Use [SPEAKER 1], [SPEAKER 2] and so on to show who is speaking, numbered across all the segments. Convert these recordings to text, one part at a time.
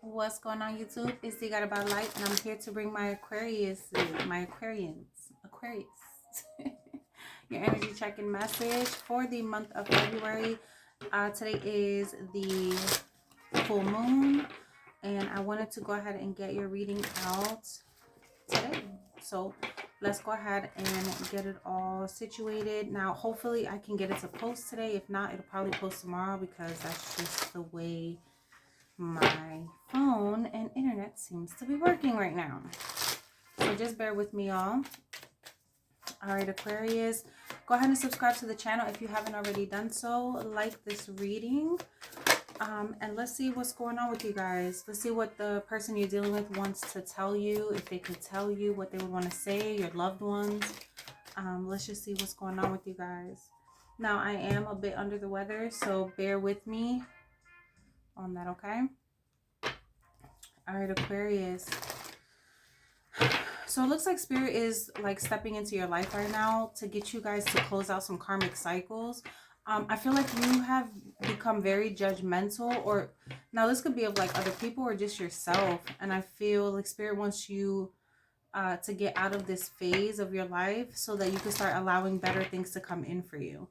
[SPEAKER 1] What's going on, YouTube? It's Deeguidedbylight, and I'm here to bring my Aquarius, Aquarius, your energy check-in message for the month of February. Today is the full moon, and I wanted to go ahead and get your reading out today. So let's go ahead and get it all situated. Now, hopefully I can get it to post today. If not, it'll probably post tomorrow because that's just the way my phone and internet seems to be working right now. So just bear with me, y'all. All right, Aquarius, go ahead and subscribe to the channel if you haven't already done so. Like this reading. And let's see what's going on with you guys. Let's see what the person you're dealing with wants to tell you. If they could tell you what they would want to say, your loved ones. Let's just see what's going on with you guys. Now, I am a bit under the weather, so bear with me on that, okay? All right, Aquarius. So it looks like Spirit is like stepping into your life right now to get you guys to close out some karmic cycles. I feel like you have become very judgmental, or now this could be of like other people or just yourself. And I feel like Spirit wants you to get out of this phase of your life so that you can start allowing better things to come in for you.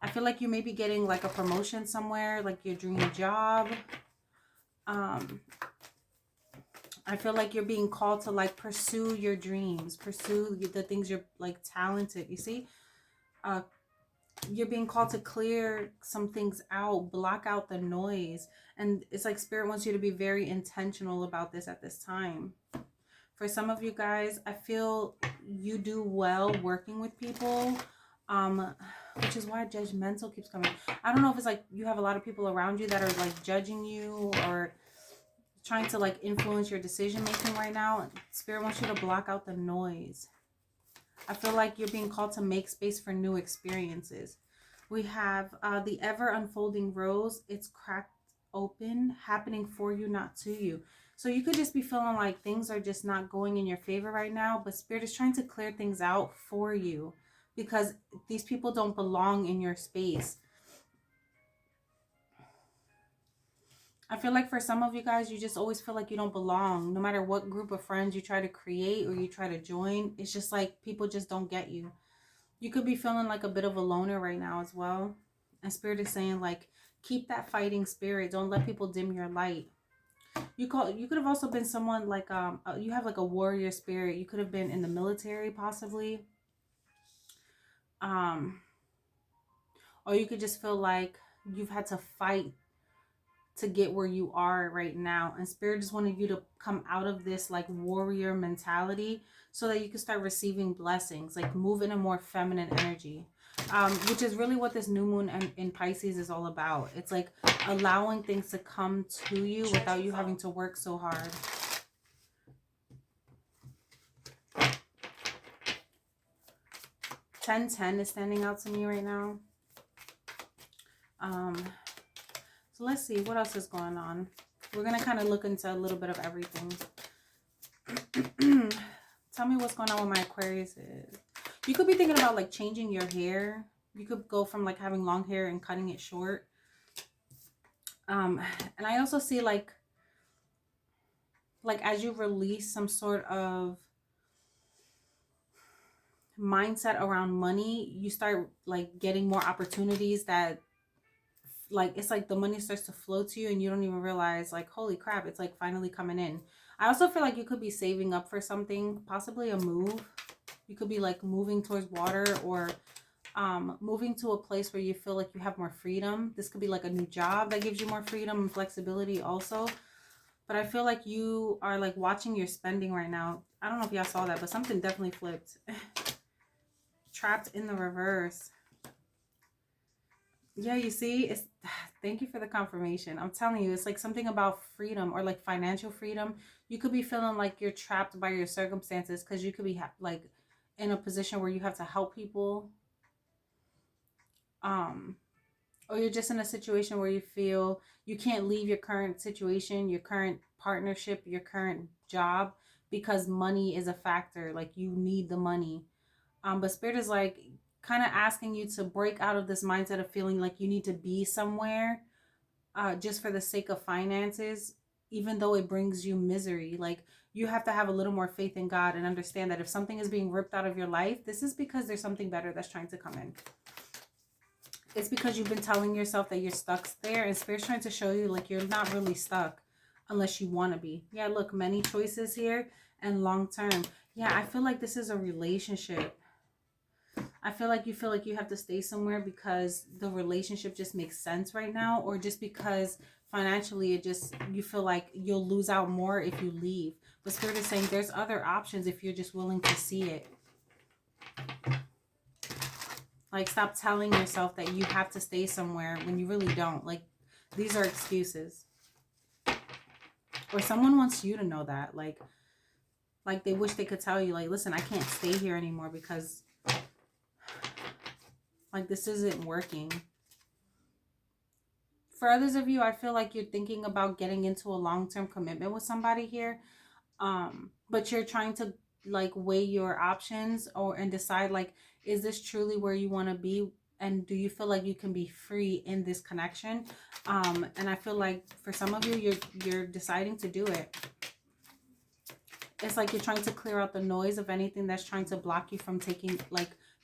[SPEAKER 1] I feel like you may be getting like a promotion somewhere, like your dream job. I feel like you're being called to like pursue your dreams, pursue the things you're like talented. You see, you're being called to clear some things out, block out the noise. And it's like Spirit wants you to be very intentional about this at this time. For some of you guys, I feel you do well working with people, which is why judgmental keeps coming. I don't know if it's like you have a lot of people around you that are like judging you or trying to like influence your decision making right now. Spirit wants you to block out the noise. I feel like you're being called to make space for new experiences. We have the ever unfolding rose. It's cracked open, happening for you, not to you. So you could just be feeling like things are just not going in your favor right now, but Spirit is trying to clear things out for you because these people don't belong in your space. I feel like for some of you guys, you just always feel like you don't belong. No matter what group of friends you try to create or you try to join, it's just like people just don't get you. You could be feeling like a bit of a loner right now as well. And Spirit is saying like, keep that fighting spirit. Don't let people dim your light. You could have also been someone like, you have like a warrior spirit. You could have been in the military possibly. Or you could just feel like you've had to fight to get where you are right now, and Spirit just wanted you to come out of this like warrior mentality so that you can start receiving blessings, like move in a more feminine energy, which is really what this new moon in Pisces is all about. It's like allowing things to come to you without you having to work so hard. $10-10 is standing out to me right now. So let's see what else is going on. We're going to kind of look into a little bit of everything. Tell me what's going on with my Aquarius is. You could be thinking about like changing your hair. You could go from like having long hair and cutting it short. And I also see like as you release some sort of mindset around money, you start like getting more opportunities that like it's like the money starts to flow to you and you don't even realize like, holy crap, it's like finally coming in. I also feel like you could be saving up for something, possibly a move. You could be like moving towards water or moving to a place where you feel like you have more freedom. This could be like a new job that gives you more freedom and flexibility also. But I feel like you are like watching your spending right now. I don't know if y'all saw that, but something definitely flipped. Trapped in the reverse. Yeah, you see, it's thank you for the confirmation. I'm telling you, it's like something about freedom or like financial freedom. You could be feeling like you're trapped by your circumstances because you could be like in a position where you have to help people. Or you're just in a situation where you feel you can't leave your current situation, your current partnership, your current job because money is a factor. Like you need the money. But Spirit is like kind of asking you to break out of this mindset of feeling like you need to be somewhere just for the sake of finances, even though it brings you misery. Like, you have to have a little more faith in God and understand that if something is being ripped out of your life, this is because there's something better that's trying to come in. It's because you've been telling yourself that you're stuck there, and Spirit's trying to show you like you're not really stuck unless you want to be. Yeah, look, many choices here and long term. Yeah, I feel like this is a relationship. I feel like you have to stay somewhere because the relationship just makes sense right now, or just because financially you feel like you'll lose out more if you leave. But Spirit is saying there's other options if you're just willing to see it. Like, stop telling yourself that you have to stay somewhere when you really don't. Like, these are excuses. Or someone wants you to know that. Like they wish they could tell you, like, listen, I can't stay here anymore because, like, this isn't working. For others of you, I feel like you're thinking about getting into a long-term commitment with somebody here. But you're trying to, like, weigh your options and decide, like, is this truly where you want to be? And do you feel like you can be free in this connection? And I feel like for some of you, you're deciding to do it. It's like you're trying to clear out the noise of anything that's trying to block you from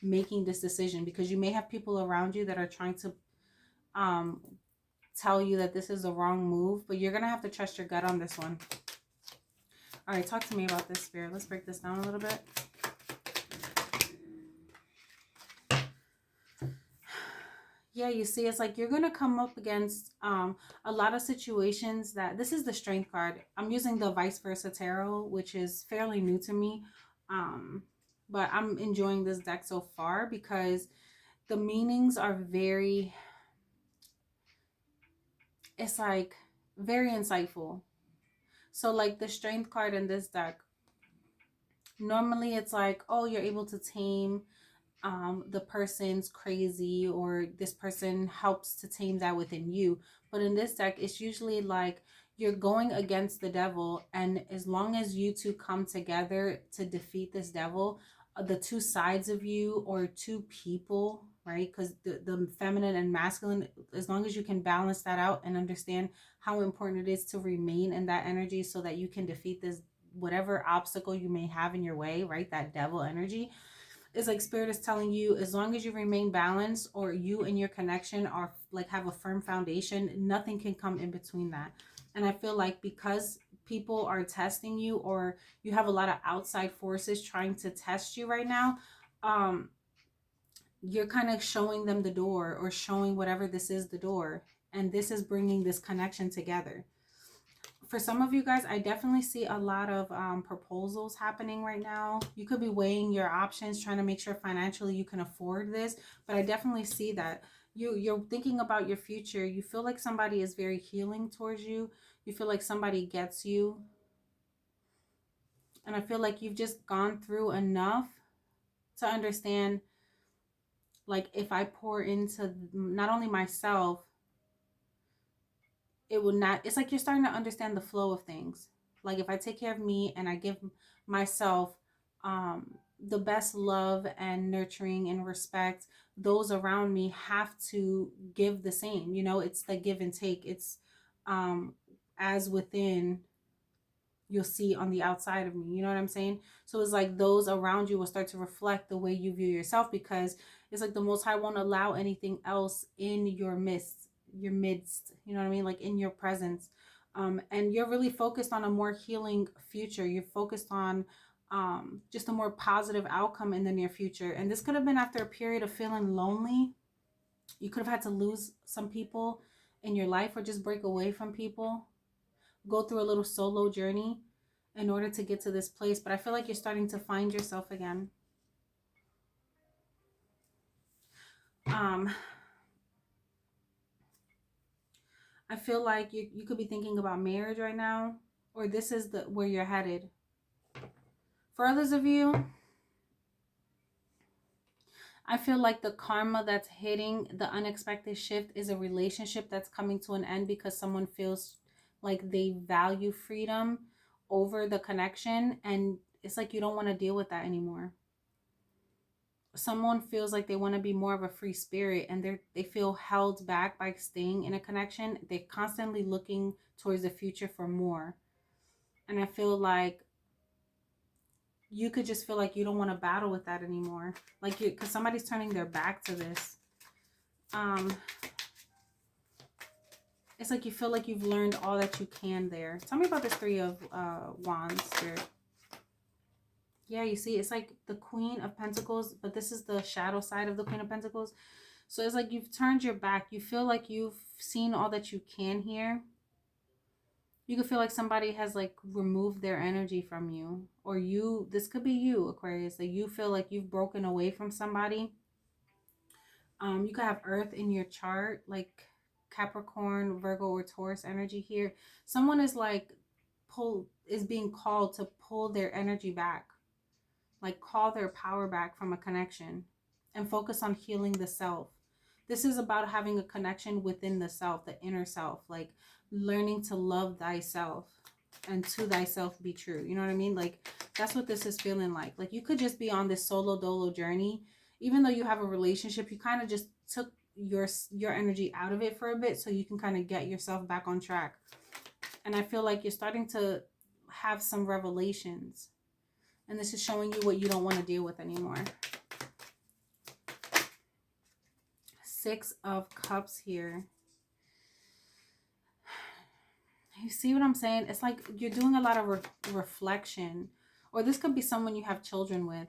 [SPEAKER 1] making this decision, because you may have people around you that are trying to tell you that this is the wrong move, but you're gonna have to trust your gut on this one. All right, talk to me about this, Spirit. Let's break this down a little bit. Yeah, you see, it's like you're going to come up against a lot of situations that, this is the Strength card. I'm using the Vice Versa Tarot, which is fairly new to me. But I'm enjoying this deck so far because the meanings are very, it's like very insightful. So like the Strength card in this deck, normally it's like, oh, you're able to tame the person's crazy, or this person helps to tame that within you. But in this deck, it's usually like you're going against the devil, and as long as you two come together to defeat this devil, the two sides of you, or two people, right? Because the feminine and masculine, as long as you can balance that out and understand how important it is to remain in that energy so that you can defeat this, whatever obstacle you may have in your way, right? That devil energy. It's like Spirit is telling you, as long as you remain balanced, or you and your connection are like have a firm foundation, nothing can come in between that. And I feel like because people are testing you, or you have a lot of outside forces trying to test you right now, you're kind of showing them the door, or showing whatever this is the door, and this is bringing this connection together. For some of you guys, I definitely see a lot of proposals happening right now. You could be weighing your options, trying to make sure financially you can afford this. But I definitely see that you're thinking about your future. You feel like somebody is very healing towards you. You feel like somebody gets you. And I feel like you've just gone through enough to understand, like, if I pour into not only myself, it will not, it's like you're starting to understand the flow of things. Like, if I take care of me and I give myself the best love and nurturing and respect, those around me have to give the same. You know, it's the give and take. It's as within, you'll see on the outside of me. You know what I'm saying? So it's like those around you will start to reflect the way you view yourself, because it's like the Most High won't allow anything else in your midst, you know what I mean? Like in your presence. And you're really focused on a more healing future. You're focused on just a more positive outcome in the near future. And this could have been after a period of feeling lonely. You could have had to lose some people in your life, or just break away from people, go through a little solo journey in order to get to this place. But I feel like you're starting to find yourself again. I feel like you could be thinking about marriage right now, or this is where you're headed. For others of you, I feel like the karma that's hitting the unexpected shift is a relationship that's coming to an end, because someone feels like they value freedom over the connection, and it's like you don't want to deal with that anymore. someone feels like they want to be more of a free spirit, and they feel held back by staying in a connection. They're constantly looking towards the future for more. And I feel like you could just feel like you don't want to battle with that anymore. Like you, because somebody's turning their back to this. It's like you feel like you've learned all that you can there. Tell me about this Three of Wands, Spirit. Yeah, you see, it's like the Queen of Pentacles, but this is the shadow side of the Queen of Pentacles. So it's like you've turned your back. You feel like you've seen all that you can here. You could feel like somebody has like removed their energy from you. Or you, this could be you, Aquarius, that you feel like you've broken away from somebody. You could have Earth in your chart, like Capricorn, Virgo, or Taurus energy here. Someone is like is being called to pull their energy back, like call their power back from a connection and focus on healing the self. This is about having a connection within the self, the inner self, like learning to love thyself and to thyself be true. You know what I mean? Like that's what this is feeling like. Like you could just be on this solo dolo journey. Even though you have a relationship, you kind of just took your energy out of it for a bit so you can kind of get yourself back on track. And I feel like you're starting to have some revelations. And this is showing you what you don't want to deal with anymore. Six of Cups here. You see what I'm saying? It's like you're doing a lot of reflection. Or this could be someone you have children with.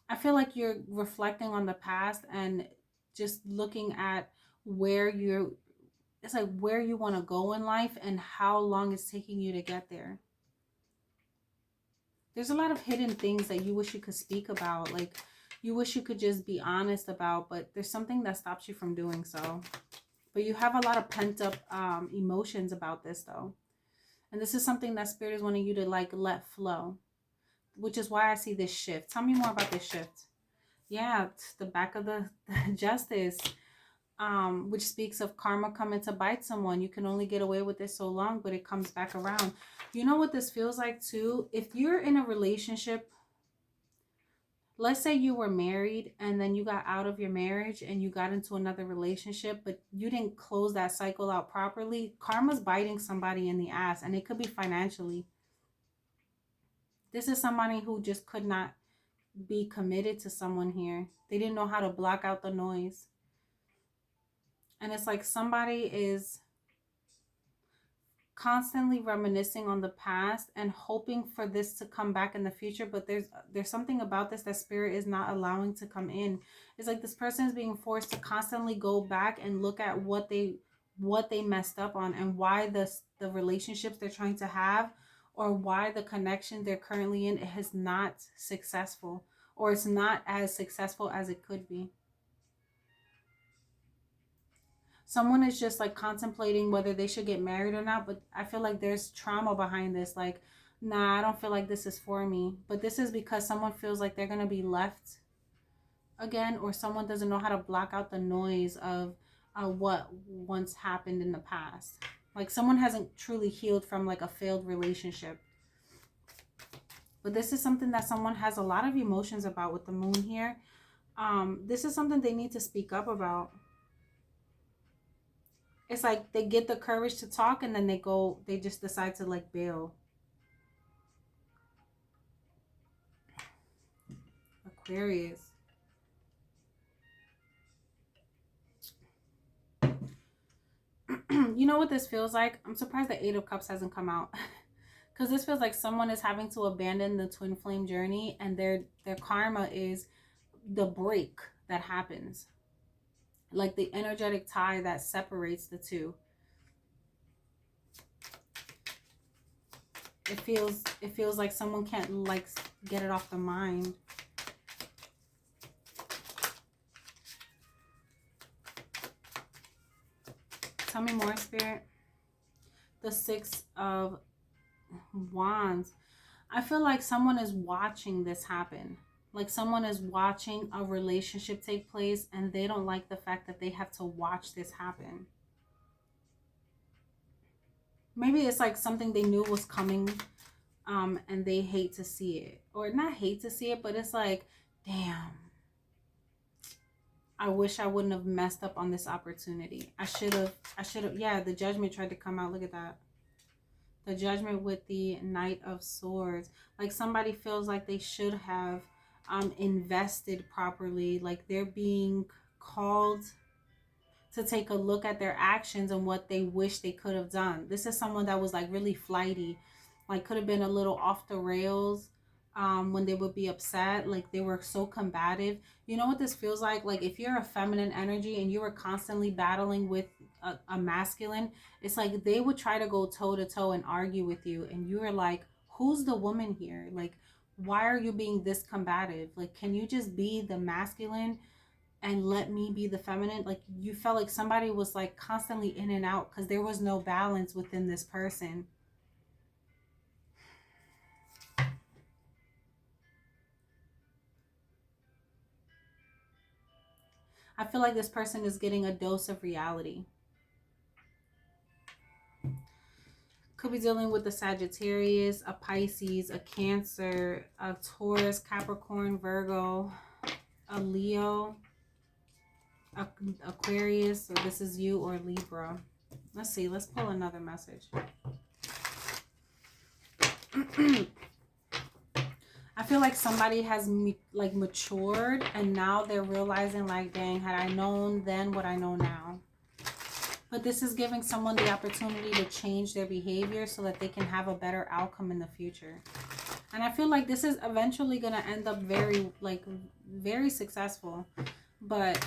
[SPEAKER 1] I feel like you're reflecting on the past and just looking at where you're, it's like where you want to go in life and how long it's taking you to get there. There's a lot of hidden things that you wish you could speak about. Like you wish you could just be honest about, but there's something that stops you from doing so. But you have a lot of pent up emotions about this though. And this is something that Spirit is wanting you to like let flow, which is why I see this shift. Tell me more about this shift. Yeah, the back of the Justice, which speaks of karma coming to bite someone. You can only get away with it so long, but it comes back around. You know what this feels like too? If you're in a relationship, let's say you were married and then you got out of your marriage and you got into another relationship, but you didn't close that cycle out properly. Karma's biting somebody in the ass, and it could be financially. This is somebody who just could not be committed to someone here. They didn't know how to block out the noise. And it's like somebody is constantly reminiscing on the past and hoping for this to come back in the future, but there's something about this that Spirit is not allowing to come in. It's like this person is being forced to constantly go back and look at what they messed up on, and why the relationships they're trying to have, or why the connection they're currently in is not successful, or it's not as successful as it could be. Someone is just like contemplating whether they should get married or not, but I feel like there's trauma behind this. Like, nah, I don't feel like this is for me. But this is because someone feels like they're going to be left again, or someone doesn't know how to block out the noise of what once happened in the past. Like someone hasn't truly healed from like a failed relationship. But this is something that someone has a lot of emotions about with the moon here. This is something they need to speak up about. It's like they get the courage to talk and then they just decide to like bail. Aquarius. You know what this feels like? I'm surprised the Eight of Cups hasn't come out. Because this feels like someone is having to abandon the twin flame journey, and their karma is the break that happens. Like the energetic tie that separates the two. It feels like someone can't like get it off the mind. Tell me more, Spirit. The Six of Wands. I feel like someone is watching this happen. Like someone is watching a relationship take place, and they don't like the fact that they have to watch this happen. Maybe it's like something they knew was coming. and they hate to see it, or not hate to see it, but it's like, damn, I wish I wouldn't have messed up on this opportunity. I should have, yeah, the judgment tried to come out. Look at that. The judgment with the Knight of Swords. Like somebody feels like they should have invested properly. Like they're being called to take a look at their actions and what they wish they could have done. This is someone that was like really flighty, like could have been a little off the rails when they would be upset. Like they were so combative. You know what this feels like? Like if you're a feminine energy and you were constantly battling with a masculine, it's like they would try to go toe to toe and argue with you. And you were like, who's the woman here? Like, why are you being this combative? Like, can you just be the masculine and let me be the feminine? Like you felt like somebody was like constantly in and out because there was no balance within this person. I feel like this person is getting a dose of reality. Could be dealing with a Sagittarius, a Pisces, a Cancer, a Taurus, Capricorn, Virgo, a Leo, Aquarius, so this is you, or Libra. Let's see, let's pull another message. I feel like somebody has like matured and now they're realizing like, dang, had I known then what I know now. But this is giving someone the opportunity to change their behavior so that they can have a better outcome in the future. And I feel like this is eventually going to end up very successful. But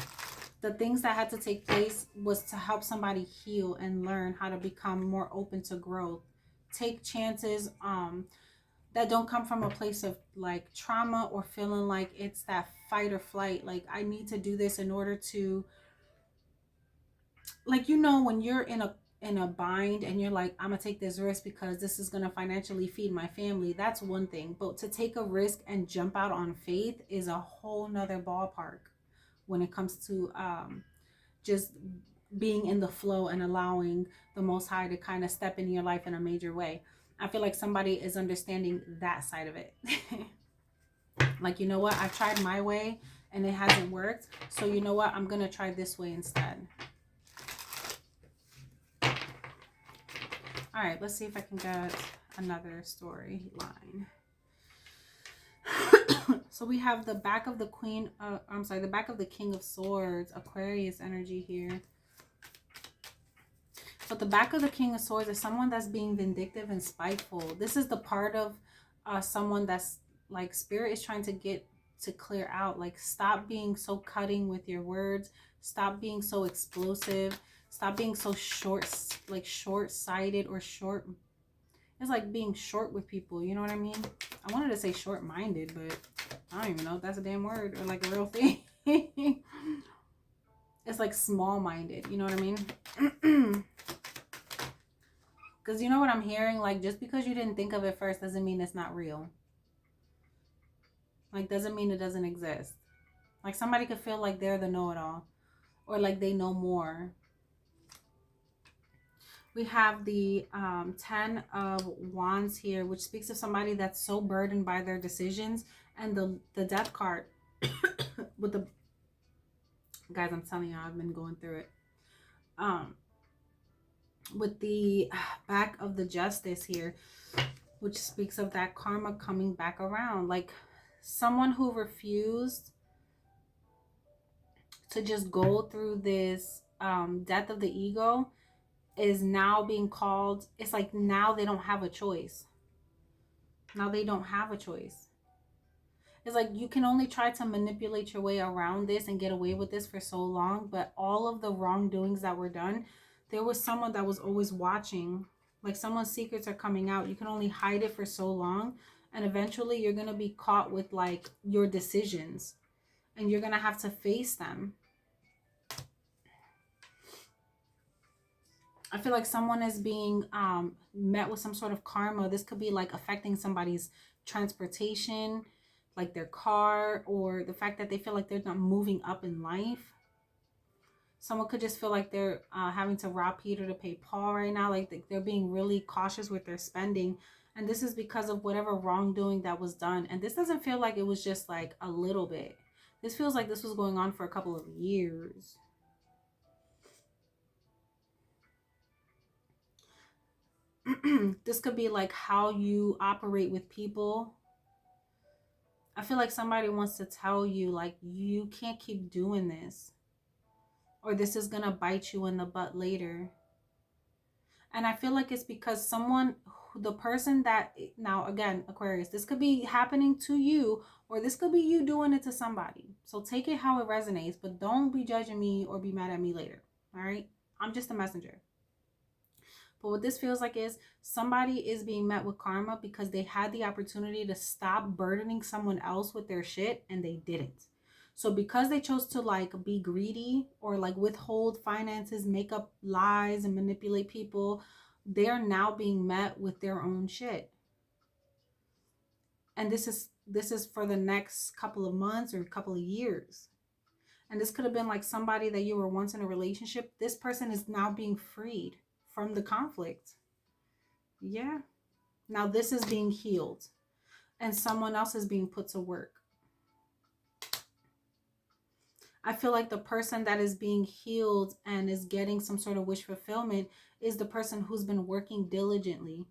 [SPEAKER 1] the things that had to take place was to help somebody heal and learn how to become more open to growth. Take chances that don't come from a place of like trauma or feeling like it's that fight or flight. Like I need to do this in order to, like, you know, when you're in a bind and you're like, I'm gonna take this risk because this is gonna financially feed my family, that's one thing. But to take a risk and jump out on faith is a whole nother ballpark when it comes to just being in the flow and allowing the Most High to kind of step in your life in a major way. I feel like somebody is understanding that side of it. Like, you know what, I've tried my way and it hasn't worked, so you know what, I'm gonna try this way instead. All right, let's see if I can get another storyline. So we have the back of the Queen, the back of the King of Swords, Aquarius energy here. But the back of the King of Swords is someone that's being vindictive and spiteful. This is the part of someone that's like spirit is trying to get to clear out. Like, stop being so cutting with your words. Stop being so explosive. Stop being so short-sighted or short. It's like being short with people. You know what I mean? I wanted to say short-minded, but I don't even know if that's a damn word or like a real thing. It's like small-minded. You know what I mean? Because you know what I'm hearing? Like, just because you didn't think of it first doesn't mean it's not real. Like, doesn't mean it doesn't exist. Like, somebody could feel like they're the know-it-all. Or like they know more. We have the 10 of Wands here, which speaks of somebody that's so burdened by their decisions. And the Death card. With the... Guys, I'm telling you, I've been going through it. With the back of the Justice here, which speaks of that karma coming back around. Like, someone who refused to just go through this death of the ego is now being called. It's like now they don't have a choice. Now they don't have a choice. It's like you can only try to manipulate your way around this and get away with this for so long, but all of the wrongdoings that were done, there was someone that was always watching. Like, someone's secrets are coming out. You can only hide it for so long, and eventually you're going to be caught with like your decisions, and you're going to have to face them. I feel like someone is being met with some sort of karma. This could be like affecting somebody's transportation, like their car, or the fact that they feel like they're not moving up in life. Someone could just feel like they're having to rob Peter to pay Paul right now. Like they're being really cautious with their spending. And this is because of whatever wrongdoing that was done. And this doesn't feel like it was just like a little bit. This feels like this was going on for a couple of years. This could be like how you operate with people. I feel like somebody wants to tell you, like, you can't keep doing this, or this is gonna bite you in the butt later. And I feel like it's because someone, the person that, now again, Aquarius, this could be happening to you, or this could be you doing it to somebody. So take it how it resonates, but don't be judging me or be mad at me later. All right? I'm just a messenger. But what this feels like is somebody is being met with karma because they had the opportunity to stop burdening someone else with their shit and they didn't. So because they chose to like be greedy or like withhold finances, make up lies and manipulate people, they're now being met with their own shit. And this is for the next couple of months or a couple of years. And this could have been like somebody that you were once in a relationship. This person is now being freed from the conflict. Yeah. Now this is being healed and someone else is being put to work. I feel like the person that is being healed and is getting some sort of wish fulfillment is the person who's been working diligently.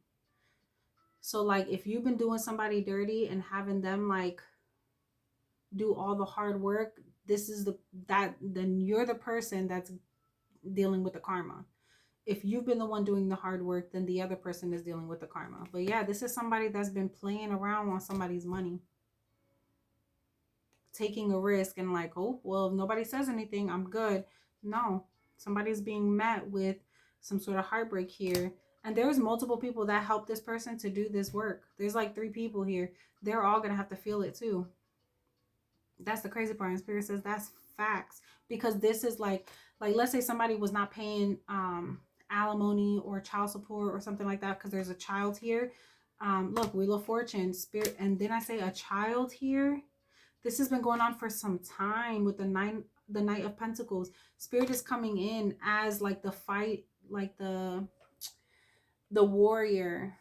[SPEAKER 1] So like if you've been doing somebody dirty and having them like do all the hard work, this is then you're the person that's dealing with the karma. If you've been the one doing the hard work, then the other person is dealing with the karma. But yeah, this is somebody that's been playing around on somebody's money, taking a risk and like, oh, well, if nobody says anything, I'm good. No, somebody's being met with some sort of heartbreak here. And there's multiple people that help this person to do this work. There's like 3 people here. They're all going to have to feel it too. That's the crazy part. And Spirit says that's facts. Because this is like let's say somebody was not paying alimony or child support or something like that because there's a child here. Look, Wheel of Fortune, Spirit, and then I say a child here. This has been going on for some time with the Knight of Pentacles. Spirit is coming in as like the fight, like the warrior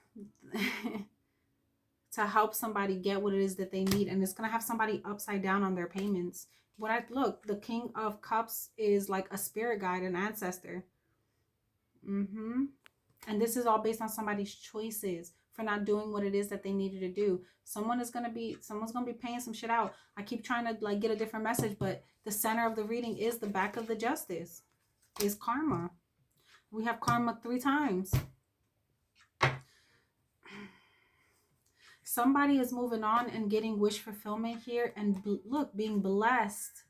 [SPEAKER 1] to help somebody get what it is that they need. And it's going to have somebody upside down on their payments. Look, the King of Cups is like a spirit guide, an ancestor. And this is all based on somebody's choices for not doing what it is that they needed to do. Someone's gonna be paying some shit out. I keep trying to like get a different message, but the center of the reading is the back of the Justice, is karma. We have karma 3 times. Somebody is moving on and getting wish fulfillment here, and look, being blessed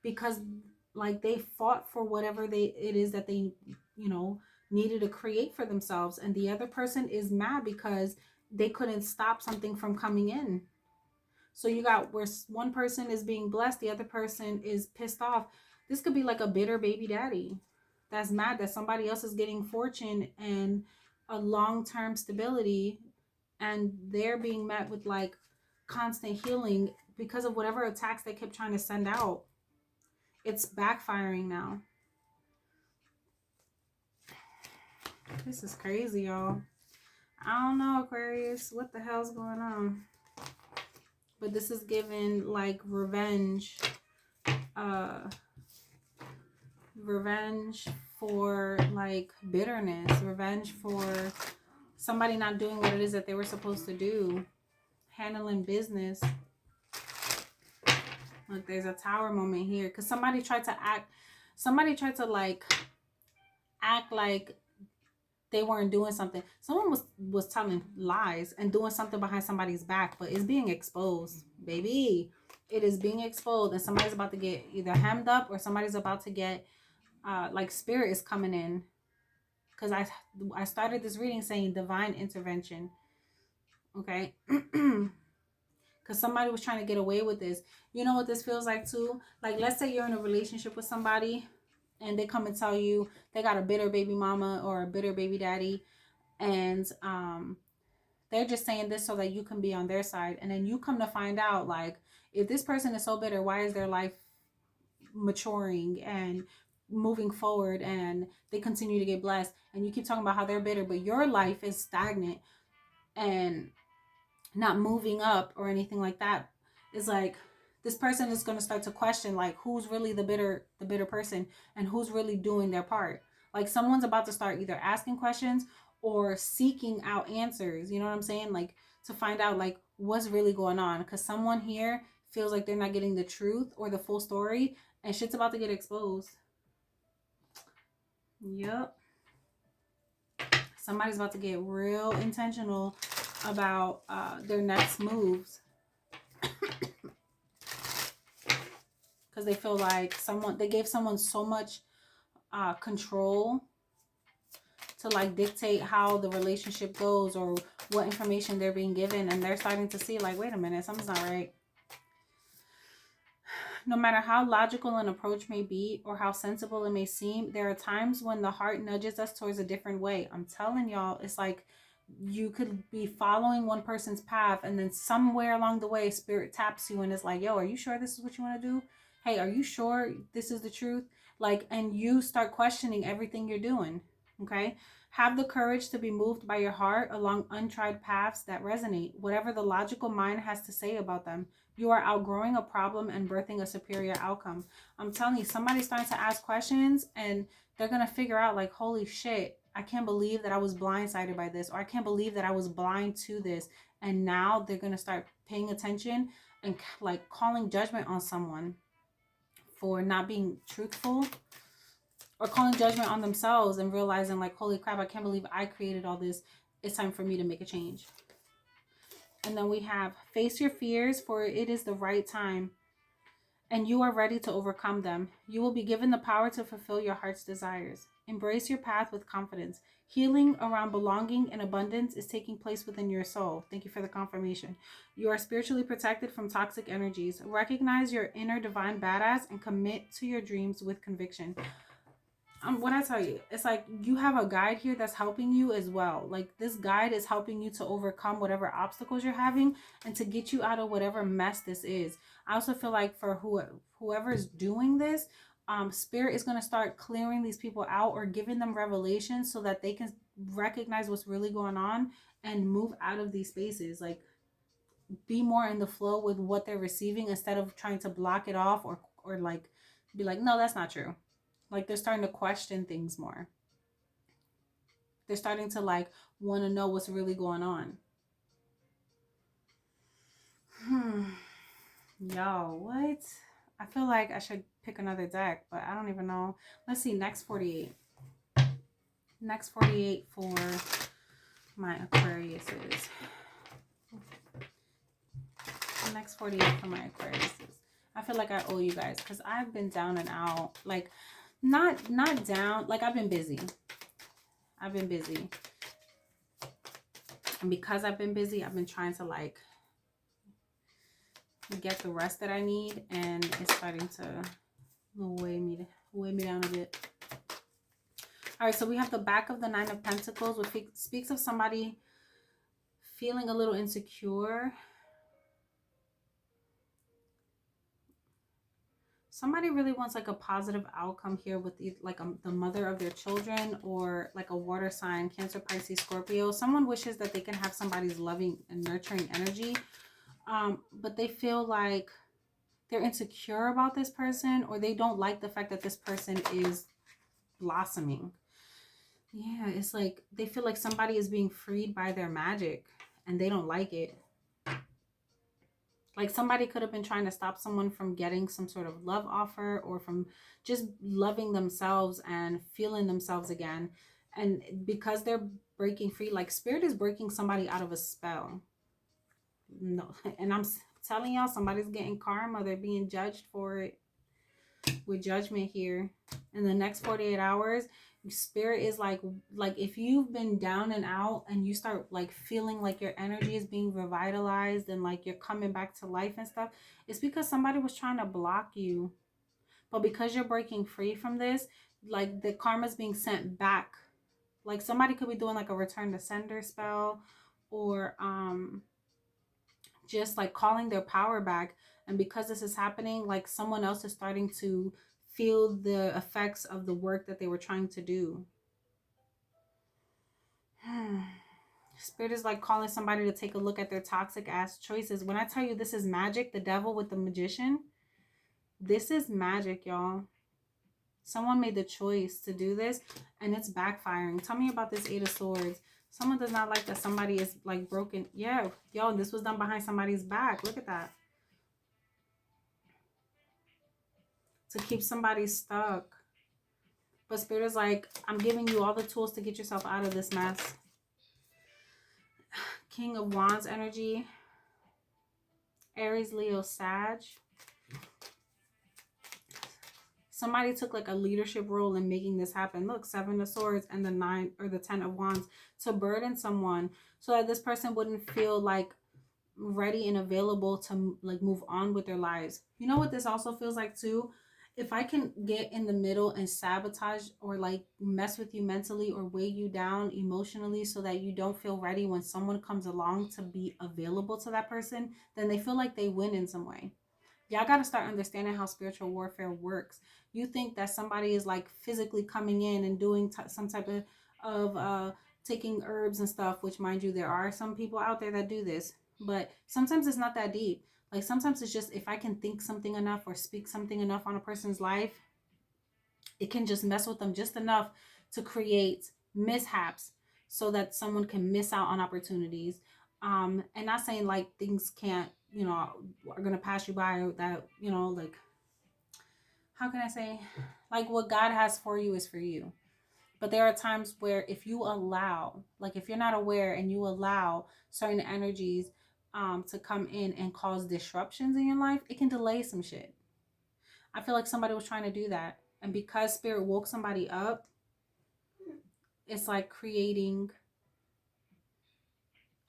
[SPEAKER 1] because like they fought for whatever it is that they, needed to create for themselves, and the other person is mad because they couldn't stop something from coming in. So you got where one person is being blessed, the other person is pissed off. This could be like a bitter baby daddy that's mad that somebody else is getting fortune and a long-term stability, and they're being met with like constant healing because of whatever attacks they kept trying to send out. It's backfiring now. This is crazy, y'all. I don't know, Aquarius, what the hell's going on? But this is giving like revenge. Revenge for like bitterness. Revenge for somebody not doing what it is that they were supposed to do. Handling business. Look, there's a tower moment here. Because somebody tried to like act like they weren't doing something. Someone was telling lies and doing something behind somebody's back, but it's being exposed, baby. It is being exposed, and somebody's about to get either hemmed up or somebody's about to get like spirit is coming in. Because I started this reading saying divine intervention. Okay. Because somebody was trying to get away with this. You know what this feels like too? Like, let's say you're in a relationship with somebody and they come and tell you they got a bitter baby mama or a bitter baby daddy, and they're just saying this so that you can be on their side. And then you come to find out, like, if this person is so bitter, why is their life maturing and moving forward and they continue to get blessed? And you keep talking about how they're bitter, but your life is stagnant. and not moving up or anything like that, is like this person is going to start to question like who's really the bitter person and who's really doing their part. Like someone's about to start either asking questions or seeking out answers, you know what I'm saying, like to find out like what's really going on, because someone here feels like they're not getting the truth or the full story, and shit's about to get exposed. Yep. Somebody's about to get real intentional about their next moves, because they feel like they gave someone so much control to like dictate how the relationship goes or what information they're being given, and they're starting to see like, wait a minute, something's not right. No matter how logical an approach may be or how sensible it may seem, there are times when the heart nudges us towards a different way. I'm telling y'all, it's like you could be following one person's path, and then somewhere along the way, spirit taps you and is like, yo, are you sure this is what you want to do? Hey, are you sure this is the truth? Like, and you start questioning everything you're doing. Okay. Have the courage to be moved by your heart along untried paths that resonate, whatever the logical mind has to say about them. You are outgrowing a problem and birthing a superior outcome. I'm telling you, somebody's starting to ask questions and they're going to figure out like, holy shit, I can't believe that I was blindsided by this, or I can't believe that I was blind to this. And now they're going to start paying attention and like calling judgment on someone for not being truthful, or calling judgment on themselves and realizing like, holy crap, I can't believe I created all this. It's time for me to make a change. And then we have face your fears, for it is the right time and you are ready to overcome them. You will be given the power to fulfill your heart's desires. Embrace your path with confidence. Healing around belonging and abundance is taking place within your soul. Thank you for the confirmation. You are spiritually protected from toxic energies. Recognize your inner divine badass and commit to your dreams with conviction. What I tell you, it's like you have a guide here that's helping you as well. Like this guide is helping you to overcome whatever obstacles you're having and to get you out of whatever mess this is. I also feel like for whoever's doing this, spirit is going to start clearing these people out or giving them revelations so that they can recognize what's really going on and move out of these spaces. Like be more in the flow with what they're receiving instead of trying to block it off or like be like, no, that's not true. Like they're starting to question things more. They're starting to like want to know what's really going on. Yo, what? I feel like I should pick another deck, but I don't even know. Let's see, next 48. Next 48 for my Aquariuses. Next 48 for my Aquariuses. I feel like I owe you guys because I've been down and out. Like, not down. Like, I've been busy. I've been busy. And because I've been busy, I've been trying to, like, get the rest that I need. And it's starting to weigh me down a bit. All right, so we have the back of the Nine of Pentacles, which speaks of somebody feeling a little insecure. Somebody really wants like a positive outcome here with like the mother of their children, or like a water sign, Cancer, Pisces, Scorpio. Someone wishes that they can have somebody's loving and nurturing energy, but they feel like they're insecure about this person, or they don't like the fact that this person is blossoming. Yeah, it's like they feel like somebody is being freed by their magic and they don't like it. Like somebody could have been trying to stop someone from getting some sort of love offer, or from just loving themselves and feeling themselves again. And because they're breaking free, like spirit is breaking somebody out of a spell. No, and I'm telling y'all, somebody's getting karma. They're being judged for it with judgment here. In the next 48 hours, spirit is like if you've been down and out and you start like feeling like your energy is being revitalized and like you're coming back to life and stuff, it's because somebody was trying to block you. But because you're breaking free from this, like the karma's being sent back. Like somebody could be doing like a return to sender spell, or just like calling their power back. And because this is happening, like someone else is starting to feel the effects of the work that they were trying to do. Spirit is like calling somebody to take a look at their toxic ass choices. When I tell you this is magic, the devil with the magician, this is magic, y'all. Someone made the choice to do this and it's backfiring. Tell me about this 8 of Swords. Someone does not like that somebody is like broken. Yeah, yo, this was done behind somebody's back. Look at that. To keep somebody stuck. But Spirit is like, I'm giving you all the tools to get yourself out of this mess. King of Wands energy. Aries, Leo, Sag. Somebody took like a leadership role in making this happen. Look, 7 of Swords and the 9 or the 10 of Wands to burden someone so that this person wouldn't feel like ready and available to like move on with their lives. You know what this also feels like too? If I can get in the middle and sabotage or like mess with you mentally or weigh you down emotionally so that you don't feel ready when someone comes along to be available to that person, then they feel like they win in some way. Y'all got to start understanding how spiritual warfare works. You think that somebody is like physically coming in and doing some type of taking herbs and stuff, which mind you, there are some people out there that do this, but sometimes it's not that deep. Like sometimes it's just if I can think something enough or speak something enough on a person's life, it can just mess with them just enough to create mishaps so that someone can miss out on opportunities. And not saying like things can't, you know, are gonna pass you by, or that, you know, like, how can I say, like what God has for you is for you. But there are times where if you allow, like if you're not aware and you allow certain energies to come in and cause disruptions in your life, it can delay some shit. I feel like somebody was trying to do that. And because Spirit woke somebody up, it's like creating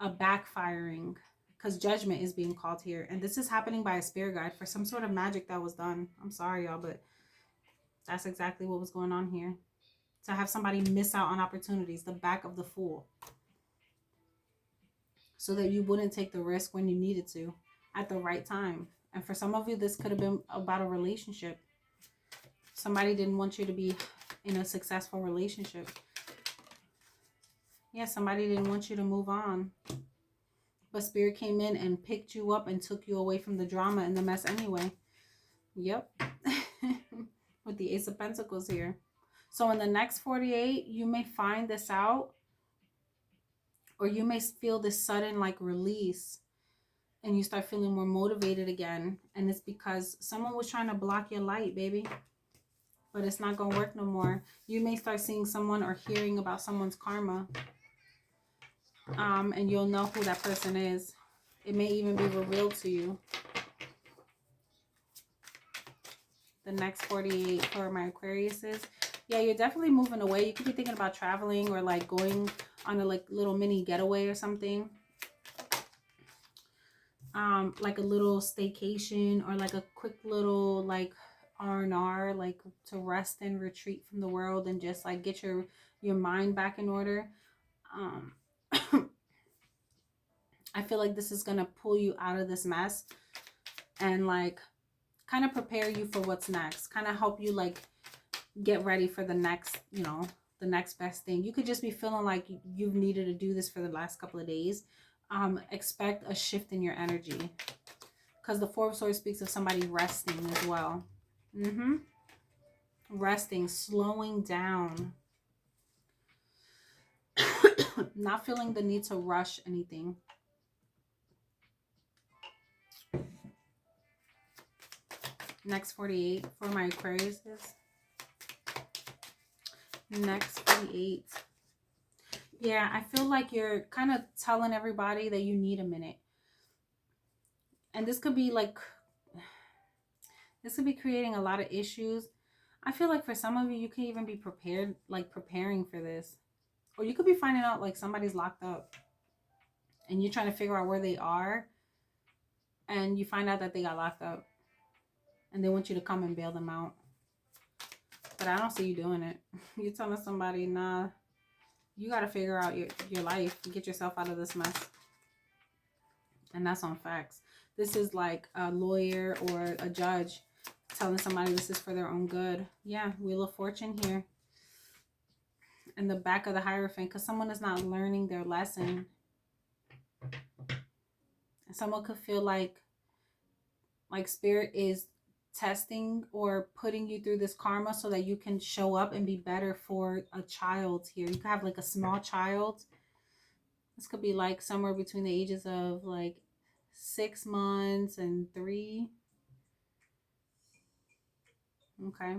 [SPEAKER 1] a backfiring, because judgment is being called here. And this is happening by a spirit guide for some sort of magic that was done. I'm sorry, y'all, but that's exactly what was going on here. To have somebody miss out on opportunities, the back of the Fool. So that you wouldn't take the risk when you needed to at the right time. And for some of you, this could have been about a relationship. Somebody didn't want you to be in a successful relationship. Yeah, somebody didn't want you to move on. But Spirit came in and picked you up and took you away from the drama and the mess anyway. Yep. With the Ace of Pentacles here. So in the next 48, you may find this out. Or you may feel this sudden like release. And you start feeling more motivated again. And it's because someone was trying to block your light, baby. But it's not going to work no more. You may start seeing someone or hearing about someone's karma. And you'll know who that person is. It may even be revealed to you. The next 48 for my Aquariuses. Yeah, you're definitely moving away. You could be thinking about traveling or like going on a like little mini getaway or something. Like a little staycation or like a quick little like R&R, like to rest and retreat from the world and just like get your mind back in order. I feel like this is going to pull you out of this mess and like kind of prepare you for what's next. Kind of help you like get ready for the next, you know, the next best thing. You could just be feeling like you've needed to do this for the last couple of days. Expect a shift in your energy. Because the Four of Swords speaks of somebody resting as well. Resting, slowing down. Not feeling the need to rush anything. Next 48 for my Aquariuses. Next 48. Yeah, I feel like you're kind of telling everybody that you need a minute. And this could be like, this could be creating a lot of issues. I feel like for some of you, you can even be prepared, like preparing for this. Or you could be finding out like somebody's locked up. And you're trying to figure out where they are. And you find out that they got locked up. And they want you to come and bail them out. But I don't see you doing it. You're telling somebody, nah, you got to figure out your life and get yourself out of this mess. And that's on facts. This is like a lawyer or a judge telling somebody this is for their own good. Yeah, Wheel of Fortune here. And the back of the Hierophant, because someone is not learning their lesson. Someone could feel like spirit is testing or putting you through this karma so that you can show up and be better for a child here. You could have like a small child. This could be like somewhere between the ages of like 6 months and 3. Okay.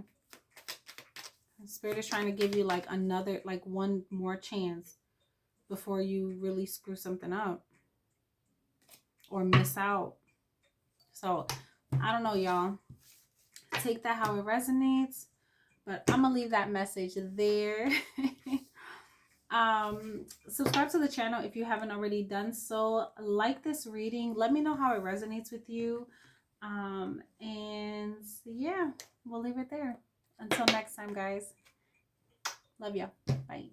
[SPEAKER 1] Spirit is trying to give you like another, like one more chance before you really screw something up or miss out. So I don't know, y'all. Take that how it resonates, but I'm gonna leave that message there. Subscribe to the channel if you haven't already done so. Like this reading, let me know how it resonates with you. And yeah, we'll leave it there. Until next time, guys. Love ya. Bye.